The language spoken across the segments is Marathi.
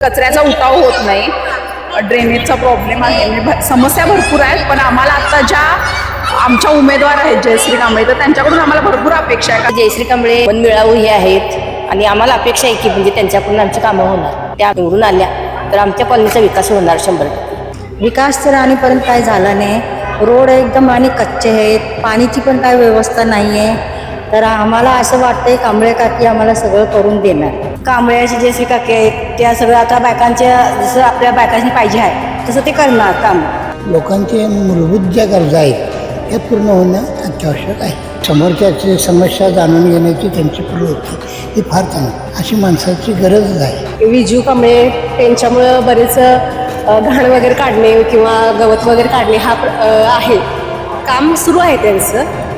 कचऱ्याचा उठाव होत नाही, ड्रेनेजचा प्रॉब्लेम आहे, म्हणजे समस्या भरपूर आहेत. पण आम्हाला आता ज्या आमच्या उमेदवार आहेत जयश्री कांबळे, तर त्यांच्याकडून आम्हाला भरपूर अपेक्षा आहे. जयश्री कांबळे मनमिळावू हे आहेत आणि आम्हाला अपेक्षा आहे की म्हणजे त्यांच्याकडून आमची कामं होणार. त्या निवडून आल्या तर आमच्या कॉलनीचा विकास होणार 100%. विकास तर आणीपर्यंत काय झाला नाही. रोड एकदम आणि कच्चे आहेत, पाणीची पण काय व्यवस्था नाही आहे. तर आम्हाला असं वाटतंय कांबळे काकी आम्हाला सगळं करून देणार. कांबळ्याचे जयश्री काकी आहेत त्या सगळं आता बायकांच्या जसं आपल्या बायकांनी पाहिजे आहे तसं ते करणार काम. लोकांचे मूलभूत ज्या गरजा आहेत त्या पूर्ण होणं अत्यावश्यक आहे. समोरच्याची समस्या जाणून घेण्याची त्यांची प्रवृत्ती ही फार चांगली, अशी माणसाची गरजच आहे. विजू कांबळे त्यांच्यामुळं बरेच घाण वगैरे काढणे किंवा गवत वगैरे काढणे हा आहे काम सुरू आहे त्यांचं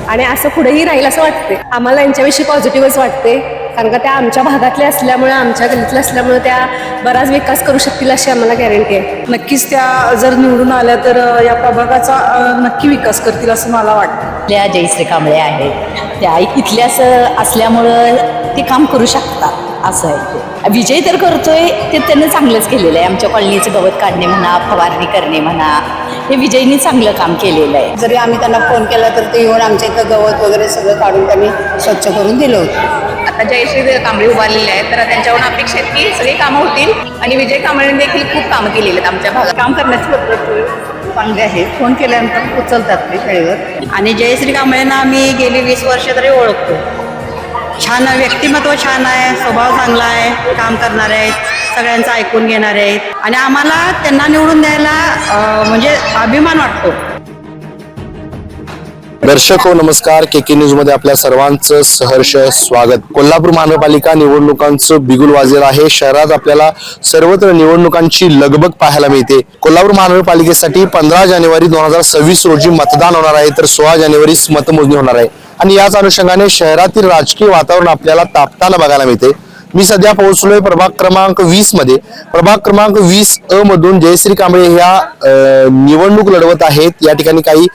आणि असं पुढेही राहील असं वाटते. आम्हाला यांच्याविषयी पॉझिटिव्हच वाटते, कारण का त्या आमच्या भागातल्या असल्यामुळे, आमच्या गल्लीतल्या असल्यामुळे त्या बराच विकास करू शकतील अशी आम्हाला गॅरंटी आहे. नक्कीच त्या जर निवडून आल्या तर या प्रभागाचा नक्की विकास करतील असं मला वाटतं. त्या जयश्री कांबळे आहेत त्या इथल्याच असल्यामुळं ते काम करू शकतात असं आहे. ते विजय तर करतोय ते त्यानं चांगलंच केलेलं आहे. आमच्या कॉलनीचं गवत काढणे म्हणा, फवारणी करणे म्हणा, हे विजयनी चांगलं काम केलेलं आहे. जरी आम्ही त्यांना फोन केला तर ते येऊन आमच्या इथं गवत वगैरे सगळं काढून त्यांनी स्वच्छ करून दिलं होतं. आता जयश्री कांबळे उभारलेले आहेत तर त्यांच्याकडून अपेक्षा आहेत की सगळी कामं होतील. आणि विजय कांबळेंनी देखील खूप कामं केलेली आहेत आमच्या भागात. काम करण्याची पद्धत चांगले आहे. फोन केल्यानंतर उचलतात ते वेळेवर. आणि जयश्री कांबळेंना आम्ही गेली 20 वर्ष तरी ओळखतो. छान व्यक्तिमत्व छान आहे, स्वभाव चांगला आहे, काम करणारे आहेत, सगळ्यांचं ऐकून घेणारे आहेत आणि आम्हाला त्यांना निवडून द्यायला म्हणजे अभिमान वाटतो. दर्शक हो नमस्कार, केके न्यूज मध्ये आपल्या सर्वांचं सहर्ष स्वागत. कोल्हापूर महानगरपालिका निवडणुकांचं बिगुल वाजलेलं आहे. शहरात आपल्याला सर्वत्र निवडणुकांची लगबग पाहायला मिळते. कोल्हापूर महानगरपालिकेसाठी 15 जानेवारी 2026 रोजी मतदान होणार आहे, तर 16 जानेवारी मतमोजणी होणार आहे. आणि याच अनुषंगाने शहरातील राजकीय वातावरण आपल्याला तापताना बघायला मिळते. मी सध्या पोहोचलोय प्रभाग क्रमांक 20 मध्ये. प्रभाग क्रमांक 20 मधून जयश्री कांबळे ह्या निवडणूक लढवत आहेत. या ठिकाणी काही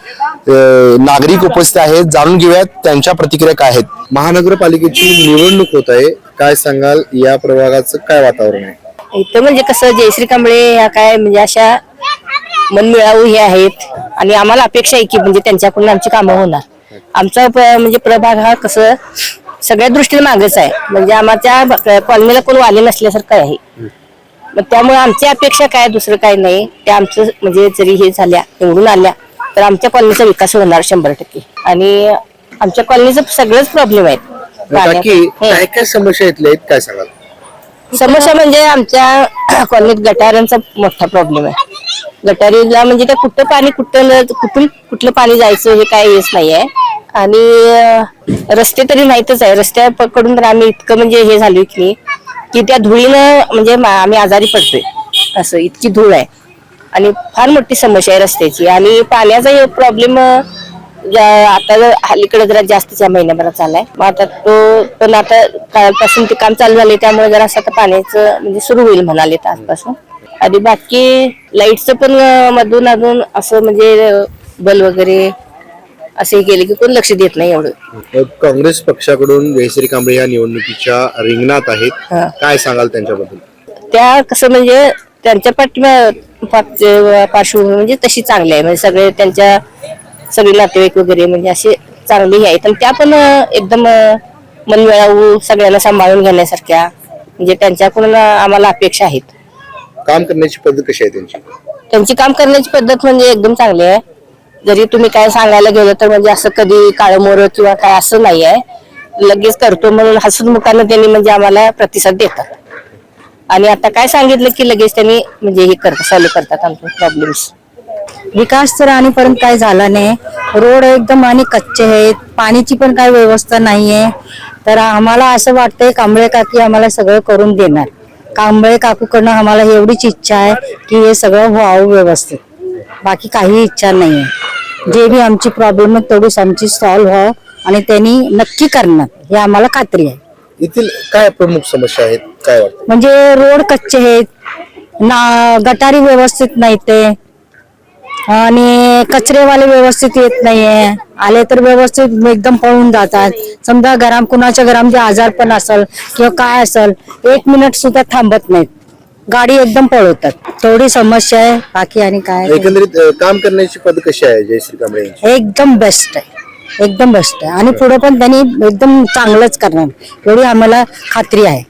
नागरिक उपस्थित आहेत, जाणून घेऊयात त्यांच्या प्रतिक्रिया काय आहेत. महानगरपालिकेची निवडणूक होत आहे, काय सांगाल, या प्रभागाचं काय वातावरण आहे? इथं म्हणजे कसं जयश्री कांबळे ह्या काय म्हणजे अशा मनमिळावू हे आहेत आणि आम्हाला अपेक्षा आहे की म्हणजे त्यांच्याकडून आमची कामं होणार. आमचा म्हणजे प्रभाग हा कसं सगळ्या दृष्टीने मागच आहे, म्हणजे आमच्या कॉलनीला कोण वाले नसल्यासारखं आहे. मग त्यामुळे आमची अपेक्षा काय दुसरं काय नाही. त्या आमचं म्हणजे जरी हे झाल्या निवडून आल्या तर आमच्या कॉलनीचा विकास होणार 100%. आणि आमच्या कॉलनीचं सगळंच प्रॉब्लेम आहेत. काय काय समस्या इथल्या आहेत, काय सांगाल? समस्या म्हणजे आमच्या कॉलनीत गटारांचा मोठा प्रॉब्लेम आहे. गटारीला म्हणजे त्या कुठलं पाणी जायचं हे काय येत नाही आहे. आणि रस्ते तरी माहीतच आहे. रस्त्याकडून तर आम्ही इतकं म्हणजे हे झालो की त्या धुळीनं म्हणजे आम्ही आजारी पडतोय, असं इतकी धूळ आहे. आणि फार मोठी समस्या आहे रस्त्याची. आणि पाण्याचा प्रॉब्लेम आता अलीकडे जरा जास्तच्या महिन्याभरात चाललाय. मग आता तो पण आता कालपासून ते काम चालू झाले, त्यामुळे जरा असं आता पाण्याचं म्हणजे सुरू होईल म्हणाले आजपासून. आणि बाकी लाईटचं पण मधून अजून असं म्हणजे बल वगैरे असे गेले की कोण लक्ष देत नाही एवढं. काँग्रेस पक्षाकडून जयश्री कांबळे या निवडणुकीच्या रिंगणात आहेत, काय सांगाल त्यांच्याबद्दल? त्या कसं म्हणजे त्यांच्या पार्श्वभूमी म्हणजे तशी चांगली आहे. म्हणजे सगळे त्यांच्या सगळे नातेवाईक वगैरे म्हणजे असे चांगले आहेत. आणि त्या पण एकदम मनमिळावू सगळ्यांना सांभाळून घेण्यासारख्या म्हणजे त्यांच्याकडून आम्हाला अपेक्षा आहेत. काम करण्याची पद्धत कशी आहे त्यांची काम करण्याची पद्धत म्हणजे एकदम चांगली आहे. जरी तुम्ही काय सांगायला गेलं तर म्हणजे असं कधी काळमोर किंवा काय असं नाही आहे. लगेच करतो म्हणून हसतमुखानं त्यांनी म्हणजे आम्हाला प्रतिसाद देतात. आणि आता काय सांगितलं की लगेच त्यांनी म्हणजे हे करतात, सॉल्व्ह करतात आमचे प्रॉब्लेम्स. विकास तर आणीपर्यंत काय झाला नाही. रोड एकदम आणि कच्चे आहेत, पाणीची पण काय व्यवस्था नाहीये. तर आम्हाला असं वाटतंय कांबळे काकी आम्हाला सगळं करून देणार. कांबळे काकूकडनं आम्हाला एवढीच इच्छा आहे की हे सगळं व्हावं व्यवस्थित, बाकी काही इच्छा नाहीये. जे बी आमची प्रॉब्लेम आहे तेवढीच आमची सॉल्व्ह व्हावं आणि त्यांनी नक्की करणार हे आम्हाला खात्री आहे. येथील काय प्रमुख समस्या आहेत, काय वाटतं? म्हणजे रोड कच्चे आहेत, गटारी व्यवस्थित नाही ते, आणि कचरेवाले व्यवस्थित येत नाहीये. आले तर व्यवस्थित एकदम पळून जातात. समजा कुणाच्या घरामध्ये आजार पण असेल किंवा काय असेल 1 मिनिट सुद्धा थांबत नाहीत. गाडी एकदम पळवतात. तेवढी समस्या आहे, बाकी आणि काय नाही. एकंदरीत काम करण्याची पद्धत कशी आहे जयश्री कांबळे यांची? एकदम बेस्ट आहे, एकदम बेस्ट आहे. आणि पुढे पण त्यांनी एकदम चांगलंच करणार एवढी आम्हाला खात्री आहे.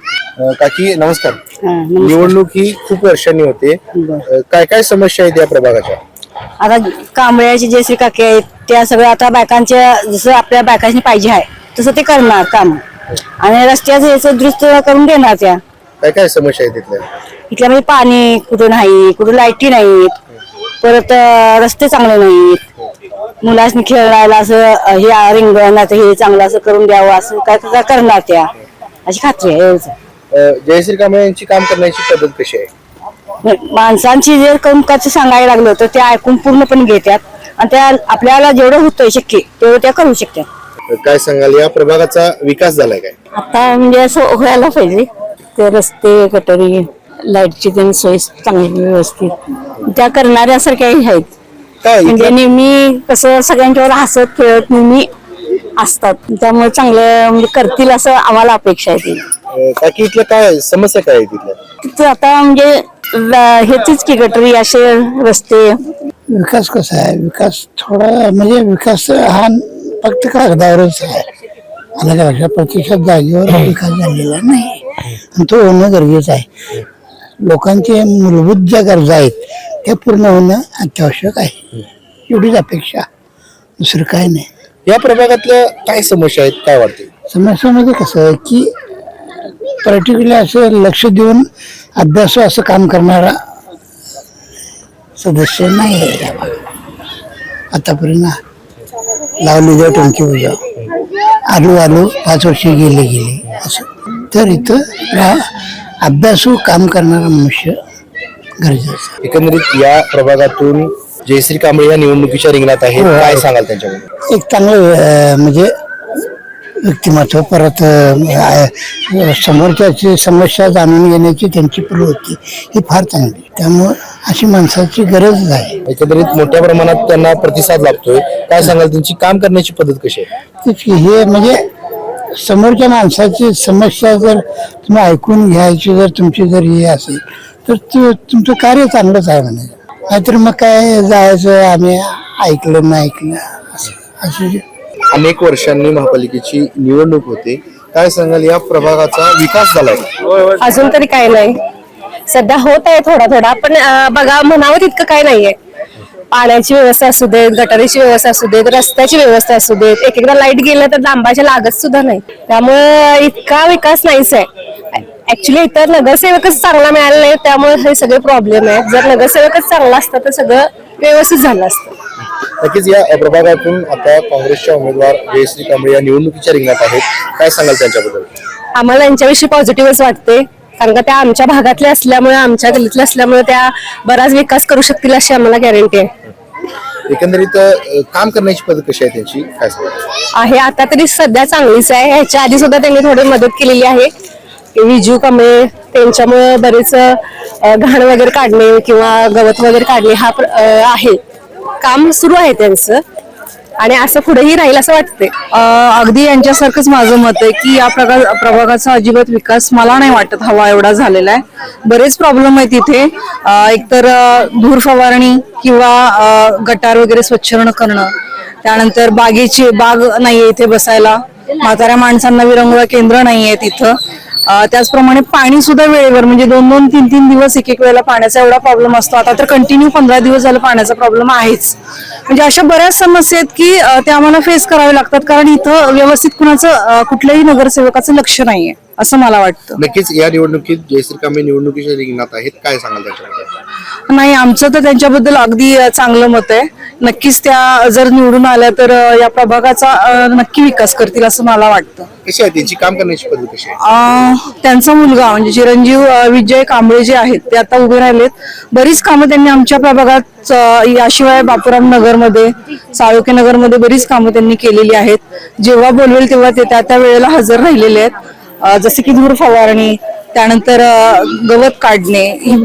काकी नमस्कार. निवडणूक ही खूप वर्षांनी होते. काय काय समस्या आहेत या प्रभागाच्या? आता कांबळ्याची जयश्री काकी आहेत त्या सगळ्या आता बायकांच्या जसं आपल्या बायकांनी पाहिजे आहे तसं ते करणार काम. आणि रस्त्याचं याचं दुरुस्त करून देणार त्या. काय काय समस्या आहेत तिथल्या? इथल्यामध्ये पाणी कुठं नाही, कुठं लाईटी नाहीत, परत रस्ते चांगले नाहीत, मुलांनी खेळायला असं हे रिंगण आता हे चांगलं असं करून द्यावं असं काय काय करणार त्या, अशी खात्री आहे. जयश्री कांबळे यांची काम करण्याची पद्धत कशी आहे? माणसांची जर कसं सांगायला लागलं तर ते ऐकून पूर्णपणे घेतात आणि त्या आपल्याला जेवढं होतंय शक्य तेवढं त्या करू शकतात. काय सांगाल, या प्रभागाचा विकास झालाय काय? आता म्हणजे असं व्हायला पाहिजे. ते रस्ते गटारी लाईटची त्यांनी सोय चांगली व्यवस्थित त्या करणाऱ्यासारख्याही आहेत. काय म्हणजे नेहमी कसं सगळ्यांच्यावर हसत खेळत नेहमी असतात, त्यामुळे चांगलं म्हणजे करतील असं आम्हाला अपेक्षा आहे. काकी इथल्या काय समस्या काय आहे तिथल्या? तिथं आता म्हणजे हेच की गटरी असे रस्ते. विकास कसा आहे? विकास थोडा म्हणजे विकास हा फक्त कागदावरच आहे. आलं का लक्षात? प्रत्यक्षात जागेवर विकास झालेला नाही आणि तो होणं गरजेचं आहे. लोकांचे मूलभूत ज्या गरजा आहेत त्या पूर्ण होणं अत्यावश्यक आहे. एवढीच अपेक्षा, दुसरं काय नाही. या प्रभागातल्या काय समस्या आहेत काय वाटते? समस्यामध्ये कसं आहे की पर्टिक्युलर असं लक्ष देऊन अभ्यास असं काम करणारा सदस्य नाही आहे या भागात. आतापर्यंत लावलेल्या टंकी उजा आलू 5 वर्ष गेले असं. तर इथं अभ्यासू काम करणारा मनुष्य गरजेचं आहे. एकंदरीत या प्रभागातून जयश्री कांबळे या निवडणुकीच्या रिंगणात आहेत. काय सांगाल त्यांच्याबद्दल? एक चांगलं म्हणजे व्यक्तिमत्व, परत समोरच्याची समस्या जाणून घेण्याची त्यांची प्रवृत्ती ही फार चांगली. त्यामुळं अशी माणसाची गरज आहे. एकंदरीत मोठ्या प्रमाणात त्यांना प्रतिसाद लाभतोय. काय सांगाल त्यांची काम करण्याची पद्धत कशी आहे? हे म्हणजे समोरच्या माणसाची समस्या जर तुम्ही ऐकून घ्यायची जर तुमची जर हे असेल तर तुमचं कार्य चांगलंच आहे म्हणायचं. नाहीतर मग काय जायचं आम्ही ऐकलं नाही ऐकलं असं. अनेक वर्षांनी महापालिकेची निवडणूक होते. काय सांगाल, या प्रभागाचा विकास झालाय? अजून तरी काय नाही, सध्या होत आहे थोडा थोडा, पण बघा म्हणावं तितकं काय नाहीये. पाण्याची व्यवस्था असू देत, गटारीची व्यवस्था असू देत, रस्त्याची व्यवस्था असू देत, एक एकदा लाईट गेलं तर लांबाच्या लागत सुद्धा नाही. त्यामुळे इतका विकास नाहीच आहे. ऍक्च्युली इतर नगरसेवकच चांगला मिळाला नाही, त्यामुळे हे सगळे प्रॉब्लेम आहेत. जर नगरसेवकच चांगला असता तर सगळं व्यवस्थित झालं असतं. नक्कीच या प्रभागातून आता काँग्रेसच्या उमेदवार जयश्री कांबळे या निवडणुकीच्या रिंगणात आहेत. काय सांगाल त्यांच्याबद्दल? आम्हाला यांच्याविषयी पॉझिटिव्हच वाटते, कारण का त्या आमच्या भागातल्या असल्यामुळे, आमच्या गल्लीतल्या असल्यामुळे त्या बराच विकास करू शकतील अशी आम्हाला गॅरंटी आहे. एकंदरीत काम करण्याची पद्धत कशी आहे त्यांची काय सांगाल? आहे आता तरी सध्या चांगलीच आहे. ह्याच्या आधी सुद्धा त्यांनी थोडी मदत केलेली आहे. विजू कांबळे त्यांच्यामुळे बरेच घाण वगैरे काढणे किंवा गवत वगैरे काढणे हा आहे. काम सुरू आहे त्यांचं आणि असं पुढेही राहील असं वाटते. अगदी यांच्यासारखंच माझं मत आहे की या प्रभागाचा अजिबात विकास मला नाही वाटत हवा एवढा झालेला आहे. बरेच प्रॉब्लेम आहेत इथे. एकतर धूर फवारणी किंवा गटार वगैरे स्वच्छ करणं, त्यानंतर बाग नाहीये इथे बसायला, म्हाताऱ्या माणसांना विरंगुळा केंद्र नाहीये तिथं. त्याचप्रमाणे पाणी सुद्धा वेळेवर म्हणजे 2-2, 3-3 दिवस एक वेळेला पाण्याचा एवढा प्रॉब्लेम असतो. आता तर कंटिन्यू 15 दिवस झालं पाण्याचा प्रॉब्लेम आहेच. म्हणजे अशा बऱ्याच समस्या आहेत की त्या आम्हाला फेस कराव्या लागतात, कारण इथं व्यवस्थित कुठल्याही नगरसेवकाचं लक्ष नाहीये असं मला वाटतं. नक्कीच या निवडणुकीत जयश्री कांबळे निवडणुकीच्या रिंगणात आहेत. काय सांगाल त्याच्याबद्दल? नाही, आमचं तर त्यांच्याबद्दल अगदी चांगलं मत आहे. नक्कीच त्या जर निवडून आल्या तर या प्रभागाचा नक्की विकास करतील असं मला वाटतं. कशी आहे त्यांची काम करण्याची पद्धत कशी आहे? त्यांचा मुलगा म्हणजे चिरंजीव विजय कांबळे जे आहेत ते आता उभे राहिलेत. बरीच कामं त्यांनी आमच्या प्रभागात, याशिवाय बापूराम नगरमध्ये, साळुके नगरमध्ये बरीच कामं त्यांनी केलेली आहेत. जेव्हा बोलवेल तेव्हा ते त्या वेळेला हजर राहिलेले आहेत. जसे की धूर फवारणी, त्यानंतर गवत काढणे,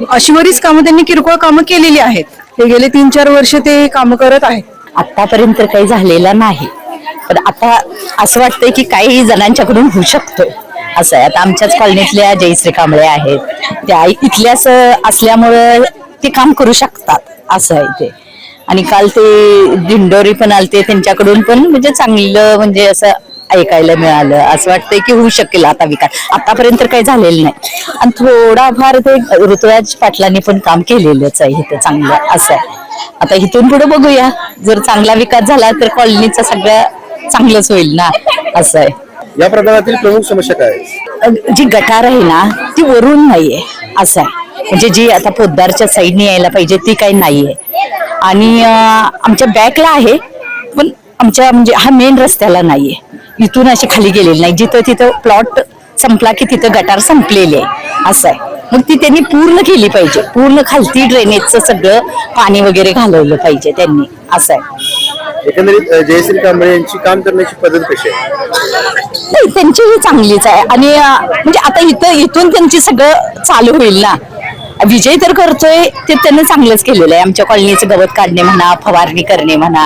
अशी बरीच कामं त्यांनी किरकोळ कामं केलेली आहेत. हे गेले 3-4 वर्ष ते कामं करत आहेत. आतापर्यंत काही झालेला नाही, पण आता असं वाटतंय की काही जणांच्याकडून होऊ शकतं. असं आहे. आता आमच्याच कॉलनीतल्या जयश्री कांबळे आहेत, त्या इथल्याच असल्यामुळं ते काम करू शकतात असं आहे ते. आणि काल ते दिंडोरी पण आलते, त्यांच्याकडून पण म्हणजे चांगलं म्हणजे असं ऐकायला मिळालं. असं वाटतंय की होऊ शकेल आता विकास. आतापर्यंत काही झालेलं नाही आणि थोडाफार ते ऋतुराज पाटलांनी पण काम केलेलंच आहे इथं चांगलं असं आहे. आता इथून पुढे बघूया, जर चांगला विकास झाला तर कॉलनीचा सगळं चांगलंच होईल ना असं आहे. या प्रभागातील प्रमुख समस्या काय आहे? जी गटार आहे ना ती वरून नाहीये असं आहे. म्हणजे जी आता पोद्दारच्या साईडने यायला पाहिजे ती काही नाहीये. आणि आमच्या बॅकला आहे पण आमच्या म्हणजे हा मेन रस्त्याला नाहीये. इथून अशी खाली गेलेली नाही, जिथं तिथं प्लॉट संपला की तिथं गटार संपलेले आहे असं आहे. मग ती त्यांनी पूर्ण केली पाहिजे, पूर्ण खालती ड्रेनेजचं सगळं पाणी वगैरे घालवलं पाहिजे त्यांनी असं आहे. एकंदरीत जयश्री कांबळे यांची काम करण्याची पद्धत कशी आहे? नाही, त्यांचीही चांगलीच आहे. आणि म्हणजे आता इथून त्यांची सगळं चालू होईल ना. विजय तर करतोय ते त्याने चांगलंच केलेलं आहे. आमच्या कॉलनीचं गवत काढणे म्हणा, फवारणी करणे म्हणा,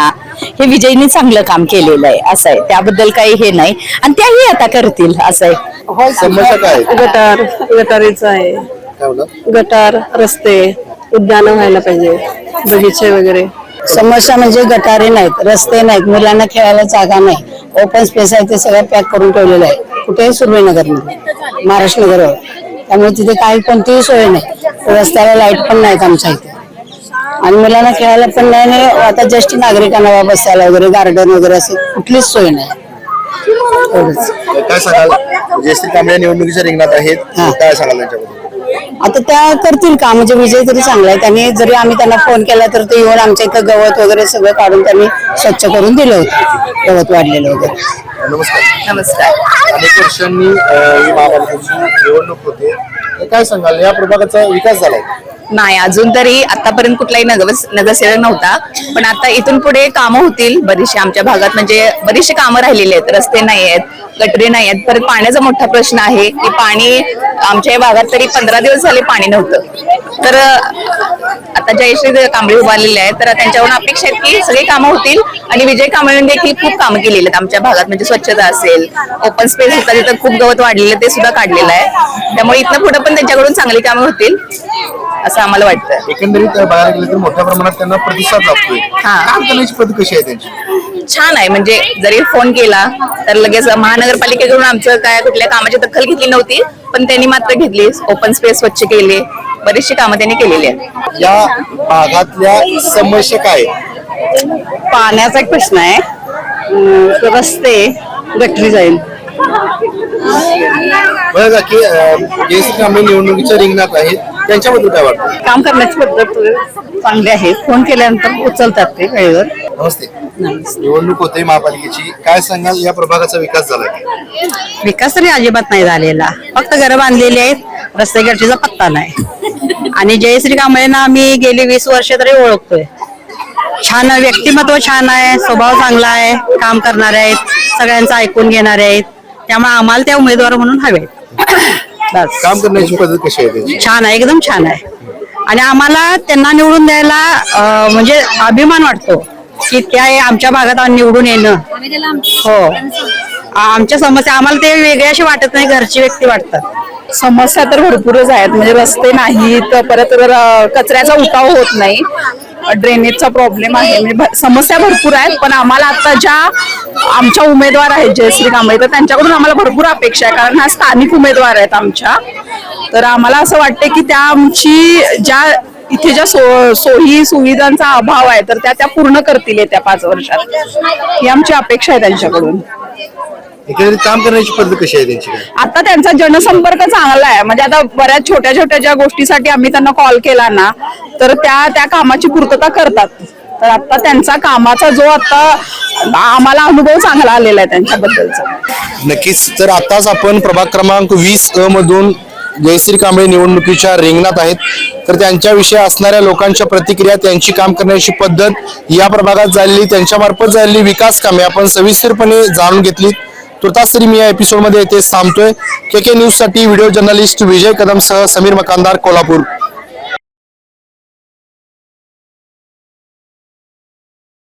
हे विजयने चांगलं काम केलेलं आहे असं आहे. त्याबद्दल काही हे नाही आणि त्याही आता करतील असं आहे. समस्या काय आहे? गटारीचं आहे, काय बोला? गटार, रस्ते, उद्यानं व्हायला पाहिजे, बगीचे वगैरे. समस्या म्हणजे गटारे नाहीत, रस्ते नाहीत, मुलांना खेळायला जागा नाही, ओपन स्पेस आहे ते सगळं पॅक करून ठेवलेलं आहे. कुठेही सुर्वेनगरमध्ये, महाराष्ट्र नगरवर. त्यामुळे तिथे काही कोणतीही सोय नाही. रस्त्याला लाईट पण नाहीत आमच्या इथे आणि मुलांना खेळायला पण नाही. आता ज्येष्ठ नागरिकांना बसायला वगैरे गार्डन वगैरे असे कुठलीच सोय नाही. एवढंच. काय सांगाल? जयश्री कांबळे निवडणुकीच्या रिंगणात आहेत, काय सांगाल त्यांच्याबद्दल? आता त्या करतील का, म्हणजे विजय तरी चांगला आहे. त्यांनी जरी आम्ही त्यांना फोन केला तर ते येऊन आमच्या इथं गवत वगैरे सगळं काढून त्यांनी स्वच्छ करून दिलं होतं, गवत वाढलेलं वगैरे. नमस्कार. नमस्कार. अनेक वर्षांनी ही महापालिकेची निवडणूक होते, तर काय सांगाल या प्रभागाचा विकास झालाय? नाही, अजून तरी आतापर्यंत कुठलाही नगरसेवक नव्हता, पण आता इथून पुढे कामं होतील बरीचशी. आमच्या भागात म्हणजे बरीचशी कामं राहिलेली आहेत. रस्ते नाही आहेत, गटरी नाही आहेत. परत पाण्याचा मोठा प्रश्न आहे की पाणी आमच्या या भागात तरी 15 दिवस झाले पाणी नव्हतं. तर आता जयश्री कांबळे उभारलेले आहेत, तर त्यांच्याकडून अपेक्षा आहेत की सगळी कामं होतील. आणि विजय कांबळे देखील खूप कामं केलेली आहेत आमच्या भागात. म्हणजे स्वच्छता असेल, ओपन स्पेस होता तिथं खूप गवत वाढलेलं ते सुद्धा काढलेलं आहे. त्यामुळे इथनं पुढे पण त्यांच्याकडून चांगली कामं होतील असं आम्हाला वाटतं. एकंदरीत बघायला गेलं तर मोठ्या प्रमाणात त्यांना प्रतिसाद लाभतोय. काम करण्याची पद्धत कशी आहे त्यांची? छान आहे. म्हणजे जरी फोन केला तर लगेच महानगरपालिकेकडून आमचं काय कुठल्या कामाची दखल घेतली नव्हती, पण त्यांनी मात्र घेतली. ओपन स्पेस स्वच्छ केले, बरीचशी कामं त्यांनी केलेली आहेत. या भागातल्या समस्या काय आहेत? पाण्याचा एक प्रश्न आहे, रस्ते, गटरी जाईल. बघा की जयश्री कांबळे निवडणुकीच्या रिंगणात आहेत, त्यांच्याबद्दल काय वाटतं? काम करण्याची पद्धत चांगली आहे. फोन केल्यानंतर उचलतात ते वेळेवर. नमस्ते. निवडणूक होते महापालिकेची, काय सांगाल या प्रभागाचा विकास झालाय? विकास तरी अजिबात नाही झालेला, फक्त घरं बांधलेली आहेत, रस्ते गटरीचा पत्ता नाही. आणि जयश्री कांबळेंना आम्ही गेली 20 वर्ष तरी ओळखतोय. छान व्यक्तिमत्व, छान आहे, स्वभाव चांगला आहे, काम करणारे आहेत, सगळ्यांचं ऐकून घेणारे आहेत. त्यामुळे आम्हाला त्या उमेदवार म्हणून हवे. बस. काम करण्याची पद्धत कशी आहे त्यांची? छान आहे, एकदम छान आहे. आणि आम्हाला त्यांना निवडून द्यायला म्हणजे अभिमान वाटतो की त्या आमच्या भागात निवडून येणं. हो, आमच्या समस्या आम्हाला ते वेगळे असे वाटत नाही, घरची व्यक्ती वाटतात. समस्या तर भरपूरच आहेत. म्हणजे रस्ते नाहीत, परत कचऱ्याचा उठाव होत नाही, ड्रेनेजचा प्रॉब्लेम आहे. म्हणजे समस्या भरपूर आहेत. पण आम्हाला आता ज्या आमच्या उमेदवार आहेत जयश्री कांबळे, तर त्यांच्याकडून आम्हाला भरपूर अपेक्षा आहे, कारण हा स्थानिक उमेदवार आहेत आमच्या. तर आम्हाला असं वाटतं की त्या आमची ज्या इथे ज्या सोयी सुविधांचा अभाव आहे तर त्या पूर्ण करतील येत्या 5 वर्षात, ही आमची अपेक्षा आहे त्यांच्याकडून. एकंदरीत काम करण्याची पद्धत कशी आहे त्यांची? आता त्यांचा जनसंपर्क चांगला आहे. म्हणजे आता बऱ्याच छोट्या छोट्या ज्या गोष्टीसाठी आम्ही त्यांना कॉल केला ना, तर त्या कामाची पूर्तता करतात. तर आता त्यांचा कामाचा जो आता आम्हाला अनुभव चांगला आलेला आहे त्यांच्याबद्दलचा. नक्कीच. तर आताच आपण प्रभाग क्रमांक 20 मधून जयश्री कांबळे निवडणुकीच्या रिंगणात आहेत, तर त्यांच्याविषयी असणाऱ्या लोकांच्या प्रतिक्रिया, त्यांची काम करण्याची पद्धत, या प्रभागात झालेली त्यांच्यामार्फत झालेली विकास कामे आपण सविस्तरपणे जाणून घेतली. तुर्तास तरी मी या एपिसोडमध्ये येथे थांबतोय. KK न्यूज साठी व्हिडिओ जर्नलिस्ट विजय कदमसह समीर मकानदार, कोल्हापूर.